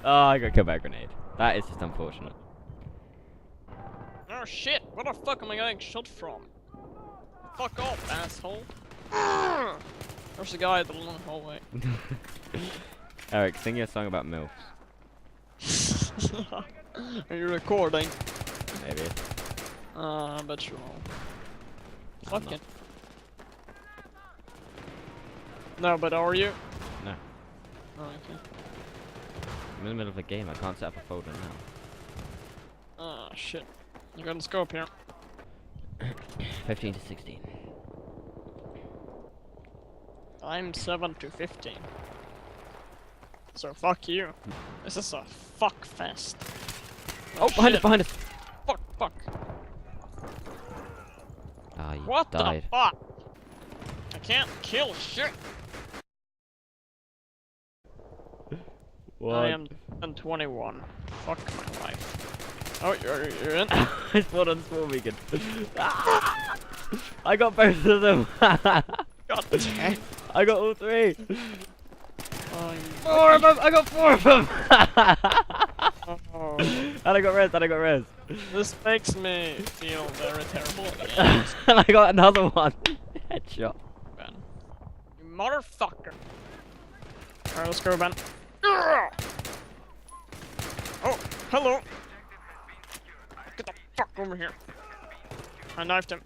Oh, I got killed by a grenade. That is just unfortunate. Oh shit, where the fuck am I getting shot from? Fuck off, asshole. There's a guy at the long hallway. Eric, sing you a song about MILFs. Are you recording? Maybe. I bet you won't. Fuck it. No, but are you? No. Oh, okay. I'm in the middle of a game, I can't set up a folder now. Oh shit. You got a scope here. 15 to 16. I'm 7 to 15. So fuck you. This is a fuck fest. Oh, behind us, behind us! Fuck, fuck. Ah, you What died. the fuck? I can't kill shit. What? I am 21. Fuck my life. Oh, you're in? I spawned on Spawn Vegan. Ah! I got both of them! God damn. I got all three! Oh, Four of them! I got four of them! oh. And I got res, and I got res. This makes me feel very terrible. And I got another one. Headshot. Ben. You motherfucker. Alright, let's go, Ben. Oh, hello. Get the fuck over here. I knifed him.